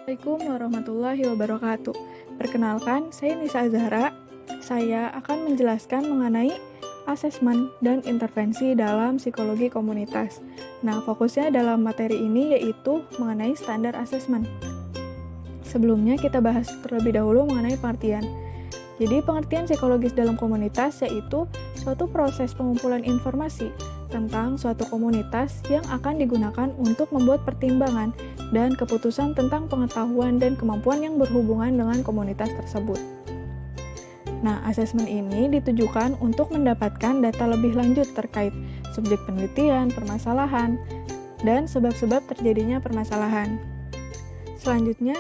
Assalamualaikum warahmatullahi wabarakatuh. Perkenalkan, saya Nisa Azhara. Saya akan menjelaskan mengenai asesmen dan intervensi dalam psikologi komunitas. Nah, fokusnya dalam materi ini yaitu mengenai standar asesmen. Sebelumnya kita bahas terlebih dahulu mengenai pengertian. Jadi, pengertian psikologis dalam komunitas yaitu suatu proses pengumpulan informasi tentang suatu komunitas yang akan digunakan untuk membuat pertimbangan dan keputusan tentang pengetahuan dan kemampuan yang berhubungan dengan komunitas tersebut. Nah, asesmen ini ditujukan untuk mendapatkan data lebih lanjut terkait subjek penelitian, permasalahan, dan sebab-sebab terjadinya permasalahan. Selanjutnya,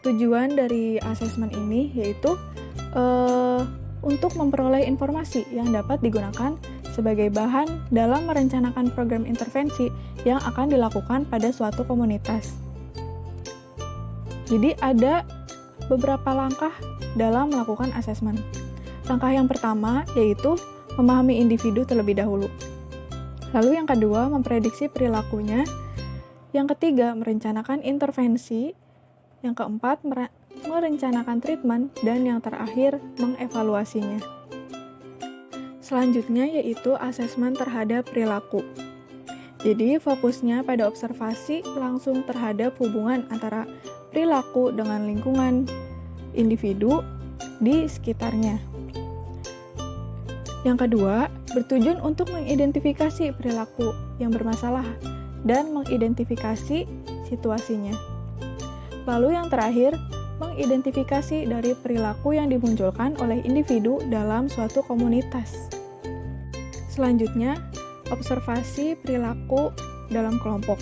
tujuan dari asesmen ini yaitu untuk memperoleh informasi yang dapat digunakan sebagai bahan dalam merencanakan program intervensi yang akan dilakukan pada suatu komunitas. Jadi ada beberapa langkah dalam melakukan asesmen. Langkah yang pertama yaitu memahami individu terlebih dahulu. Lalu yang kedua, memprediksi perilakunya. Yang ketiga, merencanakan intervensi. Yang keempat, merencanakan treatment. Dan yang terakhir, mengevaluasinya. Selanjutnya yaitu asesmen terhadap perilaku. Jadi fokusnya pada observasi langsung terhadap hubungan antara perilaku dengan lingkungan individu di sekitarnya. Yang kedua, bertujuan untuk mengidentifikasi perilaku yang bermasalah dan mengidentifikasi situasinya. Lalu yang terakhir, mengidentifikasi dari perilaku yang dimunculkan oleh individu dalam suatu komunitas. Selanjutnya, observasi perilaku dalam kelompok.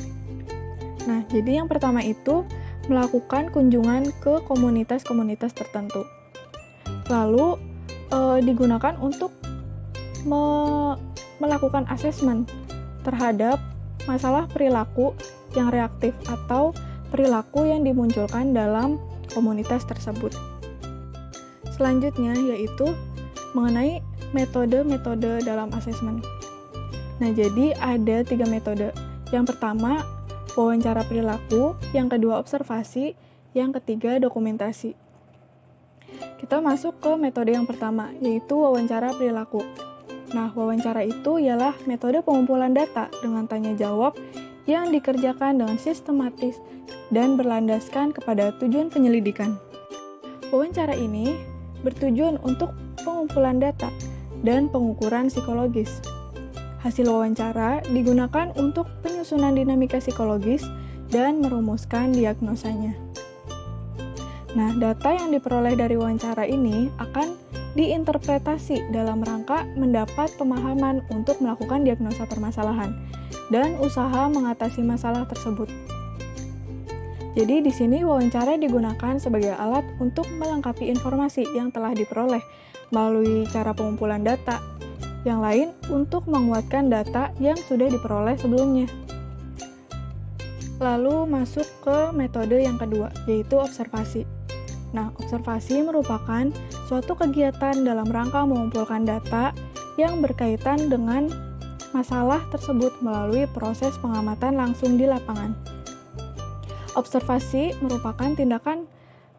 Nah, jadi yang pertama itu melakukan kunjungan ke komunitas-komunitas tertentu. Lalu digunakan untuk melakukan asesmen terhadap masalah perilaku yang reaktif atau perilaku yang dimunculkan dalam komunitas tersebut. Selanjutnya yaitu mengenai metode-metode dalam asesmen. Nah, jadi ada 3 metode. Yang pertama, wawancara perilaku, yang kedua observasi, yang ketiga dokumentasi. Kita masuk ke metode yang pertama, yaitu wawancara perilaku. Nah, wawancara itu ialah metode pengumpulan data dengan tanya jawab yang dikerjakan dengan sistematis dan berlandaskan kepada tujuan penyelidikan. Wawancara ini bertujuan untuk pengumpulan data dan pengukuran psikologis. Hasil wawancara digunakan untuk penyusunan dinamika psikologis dan merumuskan diagnosanya. Nah, data yang diperoleh dari wawancara ini akan diinterpretasi dalam rangka mendapat pemahaman untuk melakukan diagnosa permasalahan dan usaha mengatasi masalah tersebut. Jadi di sini wawancara digunakan sebagai alat untuk melengkapi informasi yang telah diperoleh melalui cara pengumpulan data. Yang lain untuk menguatkan data yang sudah diperoleh sebelumnya. Lalu masuk ke metode yang kedua, yaitu observasi. Nah, observasi merupakan suatu kegiatan dalam rangka mengumpulkan data yang berkaitan dengan masalah tersebut melalui proses pengamatan langsung di lapangan. Observasi merupakan tindakan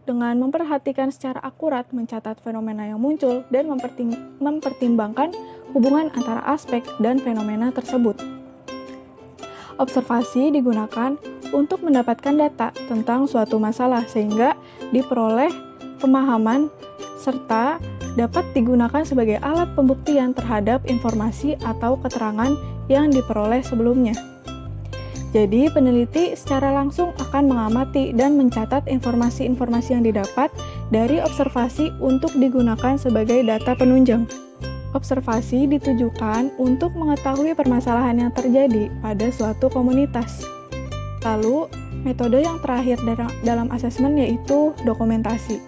dengan memperhatikan secara akurat, mencatat fenomena yang muncul, dan mempertimbangkan hubungan antara aspek dan fenomena tersebut. Observasi digunakan untuk mendapatkan data tentang suatu masalah sehingga diperoleh pemahaman serta dapat digunakan sebagai alat pembuktian terhadap informasi atau keterangan yang diperoleh sebelumnya. Jadi, peneliti secara langsung akan mengamati dan mencatat informasi-informasi yang didapat dari observasi untuk digunakan sebagai data penunjang. Observasi ditujukan untuk mengetahui permasalahan yang terjadi pada suatu komunitas. Lalu, metode yang terakhir dalam asesmen yaitu dokumentasi.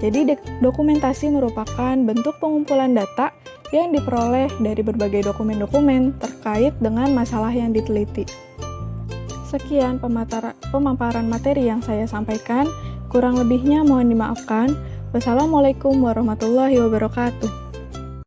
Jadi, dokumentasi merupakan bentuk pengumpulan data yang diperoleh dari berbagai dokumen-dokumen terkait dengan masalah yang diteliti. Sekian pemaparan materi yang saya sampaikan. Kurang lebihnya mohon dimaafkan. Wassalamualaikum warahmatullahi wabarakatuh.